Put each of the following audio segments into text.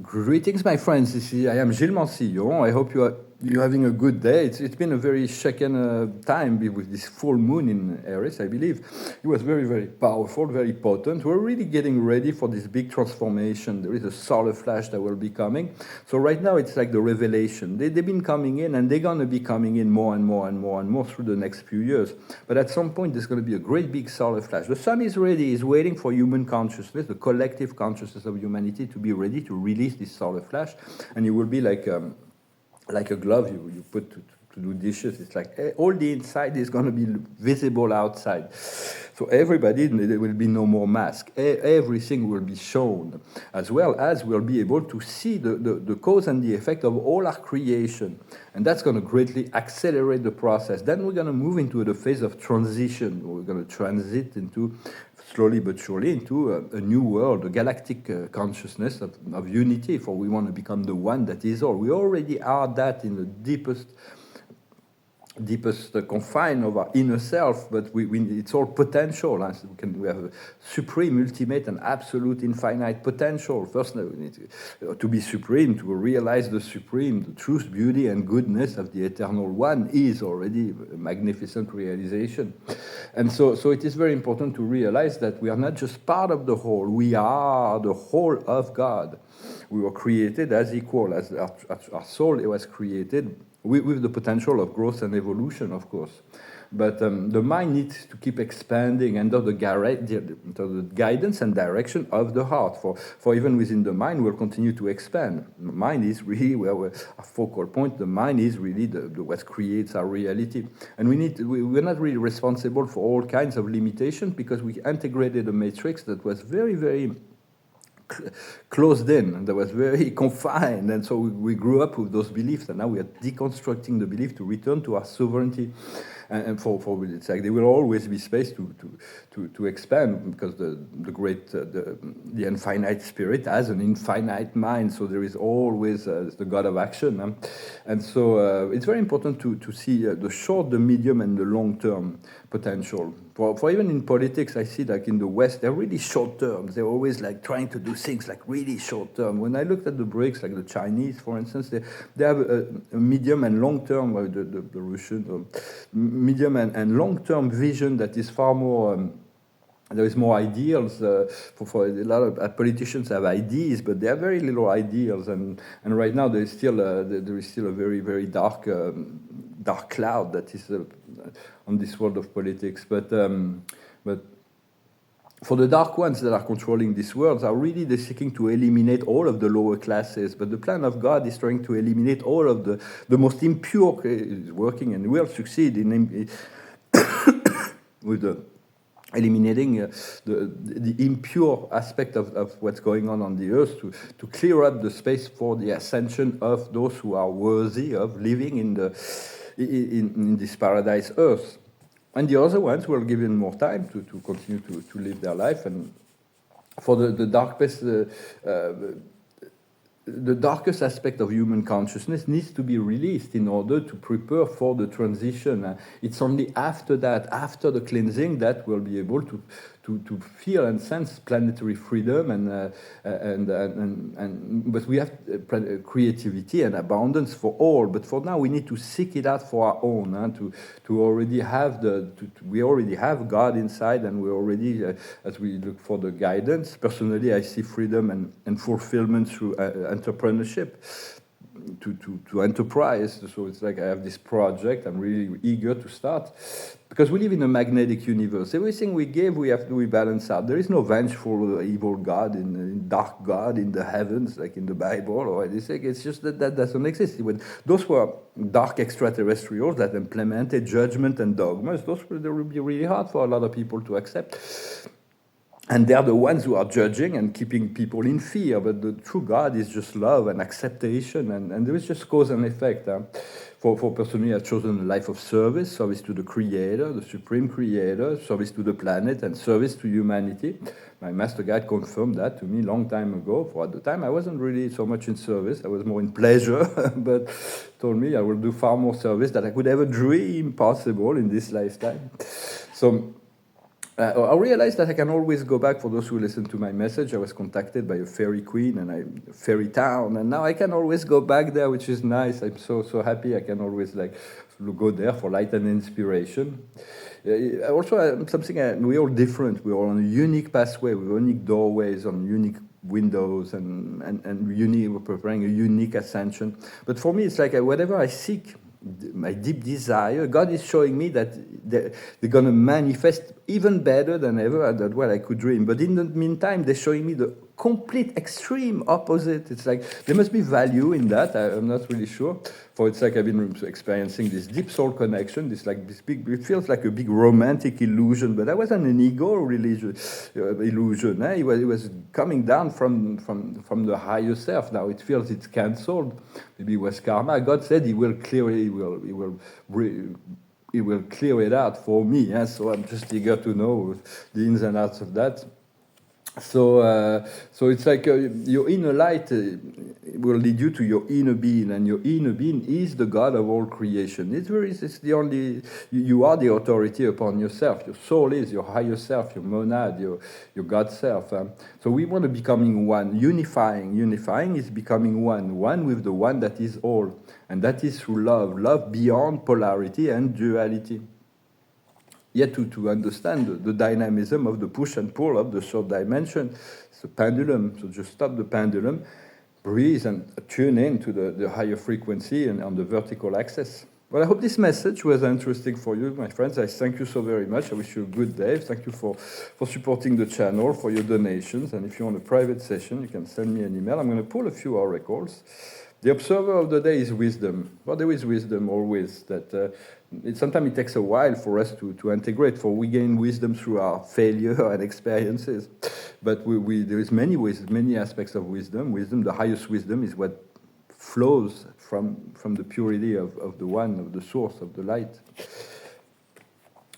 Greetings, my friends. I am Gilles Mansillon. I hope you're having a good day. It's been a very shaken time with this full moon in Aries, I believe. It was very, very powerful, very potent. We're really getting ready for this big transformation. There is a solar flash that will be coming. So right now, it's like the revelation. They've been coming in, and they're going to be coming in more and more and more and more through the next few years. But at some point, there's going to be a great big solar flash. The sun is ready. Is waiting for human consciousness, the collective consciousness of humanity, to be ready to release this solar flash, and it will be like a glove you put to do dishes. It's like all the inside is going to be visible outside. So everybody, there will be no more mask. Everything will be shown, as well as we'll be able to see the cause and the effect of all our creation. And that's going to greatly accelerate the process. Then we're going to move into the phase of transition. We're going to transit into, slowly but surely, into a new world, a galactic consciousness of unity, for we want to become the one that is all. We already are that in the deepest confine of our inner self, but it's all potential. We have a supreme, ultimate, and absolute infinite potential. First, we need to be supreme, to realize the supreme, the truth, beauty, and goodness of the eternal one is already a magnificent realization. And so it is very important to realize that we are not just part of the whole, we are the whole of God. We were created as equal, as our soul was created with the potential of growth and evolution, of course. But the mind needs to keep expanding under the guidance and direction of the heart. For even within the mind, we'll continue to expand. The mind is really our focal point. The mind is really what creates our reality. And we're not really responsible for all kinds of limitations, because we integrated a matrix that was very, very closed in, and that was very confined, and so we grew up with those beliefs, and now we are deconstructing the belief to return to our sovereignty. And for it's like there will always be space to expand, because the infinite spirit has an infinite mind, so there is always the God of action. And so it's very important to see the short, the medium, and the long-term potential. For even in politics, I see like in the West, they're really short term. They're always like trying to do things like really short term. When I looked at the BRICS, like the Chinese, for instance, they have a medium and long term, the Russian, medium and long term vision that is far more. There is more ideals. For a lot of politicians have ideas, but they have very little ideals. And right now there is still a very, very dark cloud that is on this world of politics. But for the dark ones that are controlling these worlds, are really they're seeking to eliminate all of the lower classes. But the plan of God is trying to eliminate all of the most impure. Is working, and will succeed in with the eliminating the impure aspect of what's going on the earth, to clear up the space for the ascension of those who are worthy of living in this paradise earth. And the other ones were given more time to continue to live their life. And for the darkest the darkest aspect of human consciousness needs to be released in order to prepare for the transition. It's only after that, after the cleansing, that we'll be able to feel and sense planetary freedom but we have creativity and abundance for all. But for now, we need to seek it out for our own. To already have we already have God inside, and we already, as we look for the guidance. Personally, I see freedom and fulfillment through entrepreneurship. To enterprise. So it's like I have this project, I'm really eager to start, because we live in a magnetic universe. Everything we give, we have to balance out. There is no vengeful evil God, in dark God in the heavens, like in the Bible or anything. It's just that doesn't exist. When those were dark extraterrestrials that implemented judgment and dogmas, they would be really hard for a lot of people to accept. And they're the ones who are judging and keeping people in fear. But the true God is just love and acceptation. And there is just cause and effect. For personally, I've chosen a life of service to the Creator, the Supreme Creator, service to the planet, and service to humanity. My master guide confirmed that to me a long time ago. For at the time, I wasn't really so much in service. I was more in pleasure. But told me I will do far more service than I could ever dream possible in this lifetime. So I realized that I can always go back. For those who listen to my message, I was contacted by a fairy queen and a fairy town, and now I can always go back there, which is nice. I'm so happy. I can always like go there for light and inspiration. Also, we're all different. We're all on a unique pathway with unique doorways, on unique windows, and unique. We're preparing a unique ascension. But for me, it's like whatever I seek, my deep desire, God is showing me that they're going to manifest even better than ever, than what I could dream. But in the meantime, they're showing me the complete extreme opposite. It's like there must be value in that. I'm not really sure. For it's like I've been experiencing this deep soul connection, this big, it feels like a big romantic illusion, but that wasn't an ego illusion. Eh? It was coming down from the higher self. Now it feels it's cancelled. Maybe it was karma. God said He will clear it. He will clear it out for me. Eh? So I'm just eager to know the ins and outs of that. So it's like your inner light will lead you to your inner being, and your inner being is the God of all creation. It's the only, you are the authority upon yourself. Your soul is your higher self, your monad, your God self. So we want to becoming one, unifying. Unifying is becoming one with the one that is all, and that is through love beyond polarity and duality. Yet to understand the dynamism of the push and pull of the third dimension, it's a pendulum. So just stop the pendulum, breathe, and tune in to the higher frequency and on the vertical axis. Well, I hope this message was interesting for you, my friends. I thank you so very much. I wish you a good day. Thank you for supporting the channel, for your donations. And if you want a private session, you can send me an email. I'm going to pull a few oracles. The observer of the day is wisdom. Well, there is wisdom always. That sometimes it takes a while for us to integrate, for we gain wisdom through our failure and experiences. But there is many aspects of wisdom. Wisdom, the highest wisdom, is what flows from the purity of the one, of the source, of the light.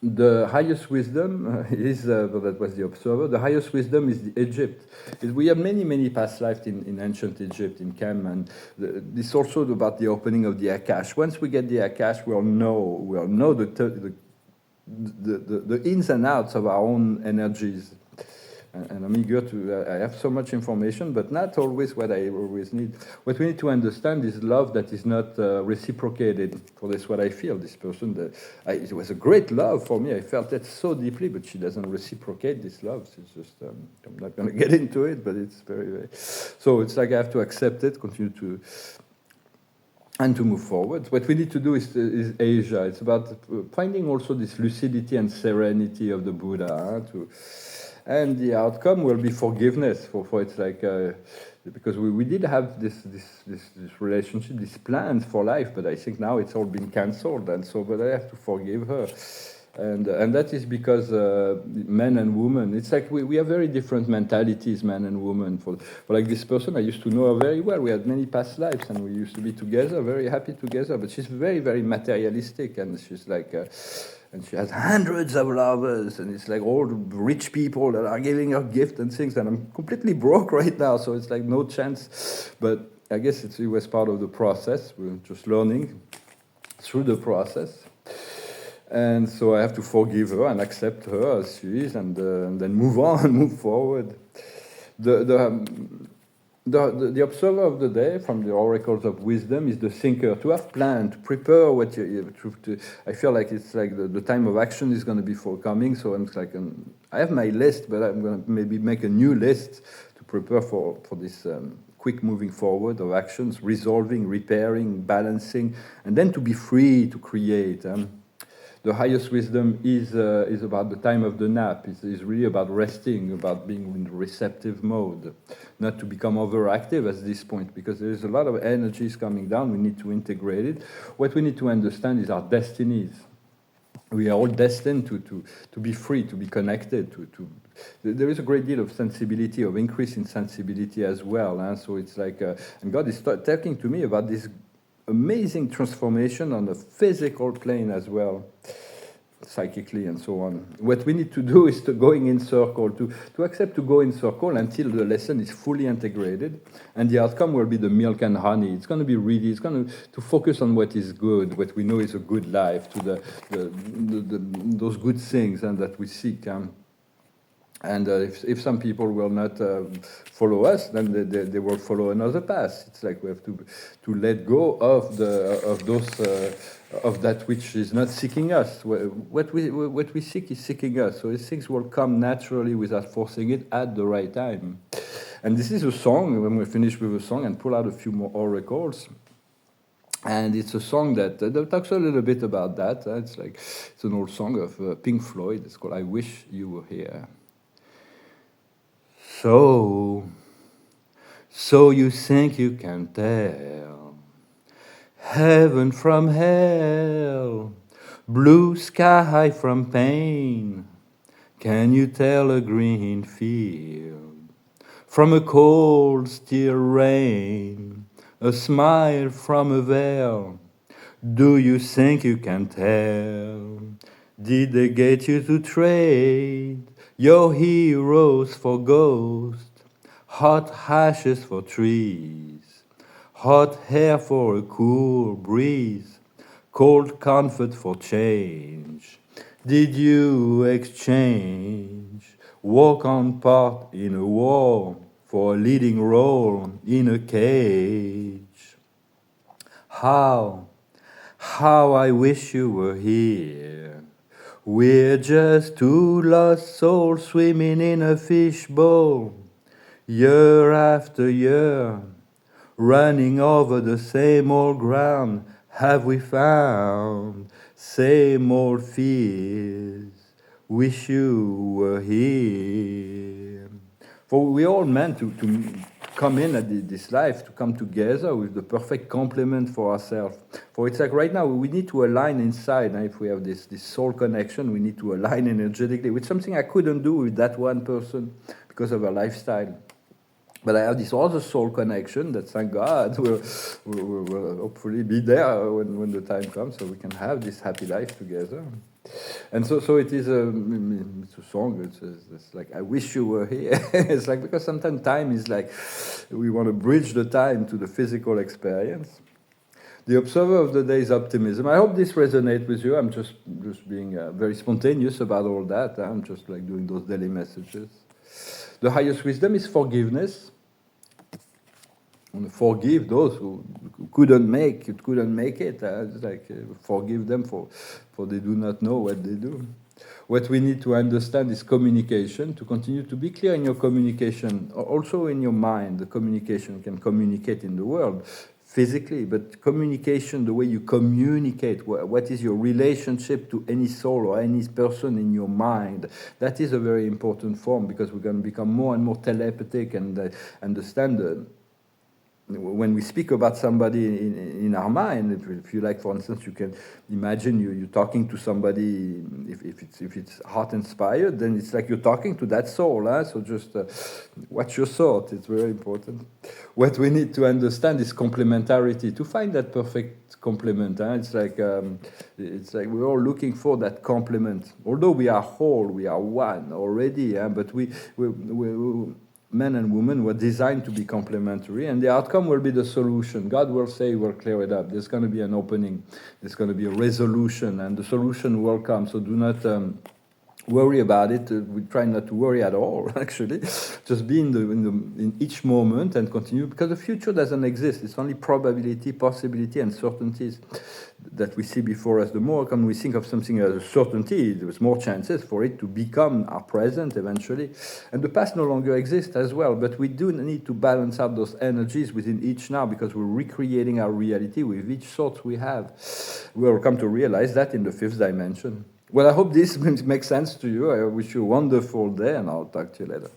The highest wisdom is, that was the observer, the highest wisdom is the Egypt. We have many past lives in ancient Egypt, in Kem, and this is also about the opening of the Akash. Once we get the Akash, we'll know the ins and outs of our own energies. And I'm eager to, I have so much information, but not always what I always need. What we need to understand is love that is not reciprocated. For this, what I feel, this person, it was a great love for me. I felt that so deeply, but she doesn't reciprocate this love. It's just, I'm not going to get into it, but it's very. So it's like I have to accept it, continue to, and to move forward. What we need to do is Asia. It's about finding also this lucidity and serenity of the Buddha, and the outcome will be forgiveness. For it's like because we did have this relationship, these plans for life, but I think now it's all been cancelled, and so but I have to forgive her, and that is because men and women. It's like we have very different mentalities, man and woman. For like this person, I used to know her very well. We had many past lives, and we used to be together, very happy together. But she's very materialistic, and she's like. And she has hundreds of lovers, and it's like all rich people that are giving her gifts and things, and I'm completely broke right now, so it's like no chance. But I guess it was part of the process. We're just learning through the process. And so I have to forgive her and accept her as she is, and then move on, move forward. The observer of the day from the oracles of wisdom is the thinker. To have planned, to prepare what I feel like it's like the time of action is going to be forthcoming. So I'm like, I have my list, but I'm going to maybe make a new list to prepare for this quick moving forward of actions, resolving, repairing, balancing, and then to be free to create. The highest wisdom is about the time of the nap. It's really about resting, about being in receptive mode, not to become overactive at this point, because there is a lot of energies coming down. We need to integrate it. What we need to understand is our destinies. We are all destined to be free, to be connected. There is a great deal of sensibility, of increase in sensibility as well. So it's like, and God is talking to me about this amazing transformation on the physical plane as well, psychically and so on. What we need to do is to going in circle, to accept to go in circle until the lesson is fully integrated, and the outcome will be the milk and honey. It's going to be really, it's going to focus on what is good, what we know is a good life, to those good things and that we seek. And if some people will not follow us, then they will follow another path. It's like we have to let go of of that which is not seeking us. What we seek is seeking us. So these things will come naturally without forcing it at the right time. And this is a song. When we finish with a song and pull out a few more oracles. And it's a song that talks a little bit about that. It's an old song of Pink Floyd. It's called "I Wish You Were Here." So you think you can tell heaven from hell, blue sky from pain? Can you tell a green field from a cold still rain, a smile from a veil? Do you think you can tell? Did they get you to trade your heroes for ghosts, hot ashes for trees, hot hair for a cool breeze, cold comfort for change? Did you exchange walk on part in a war for a leading role in a cage? How I wish you were here. We're just two lost souls swimming in a fishbowl, year after year, running over the same old ground. Have we found same old fears? Wish you were here. For we all meant to come in at this life, to come together with the perfect complement for ourselves. For it's like right now, we need to align inside. And if we have this soul connection, we need to align energetically, which is something I couldn't do with that one person because of our lifestyle. But I have this other soul connection that, thank God, will hopefully be there when the time comes, so we can have this happy life together. And so it is it's a song. It's like, I wish you were here. It's like, because sometimes time is like, we want to bridge the time to the physical experience. The observer of the day is optimism. I hope this resonates with you. I'm just being very spontaneous about all that. I'm just like doing those daily messages. The highest wisdom is forgiveness. And forgive those who couldn't make it. It's like forgive them for they do not know what they do. What we need to understand is communication, to continue to be clear in your communication, also in your mind. The communication can communicate in the world physically, but communication, the way you communicate, what is your relationship to any soul or any person in your mind, that is a very important form, because we're going to become more and more telepathic and understand when we speak about somebody in our mind. If you like, for instance, you can imagine you're talking to somebody. If it's heart inspired, then it's like you're talking to that soul. So just watch your thought. It's very important. What we need to understand is complementarity, to find that perfect complement. It's like we're all looking for that complement. Although we are whole, we are one already. But we men and women were designed to be complementary, and the outcome will be the solution. God will say, we'll clear it up. There's going to be an opening. There's going to be a resolution, and the solution will come. So do not worry about it. We try not to worry at all, actually. Just be in each moment and continue, because the future doesn't exist. It's only probability, possibility, and certainties that we see before us. The more can we think of something as a certainty, there's more chances for it to become our present eventually. And the past no longer exists as well, but we do need to balance out those energies within each now, because we're recreating our reality with each thought we have. We'll come to realize that in the fifth dimension. Well, I hope this makes sense to you. I wish you a wonderful day, and I'll talk to you later.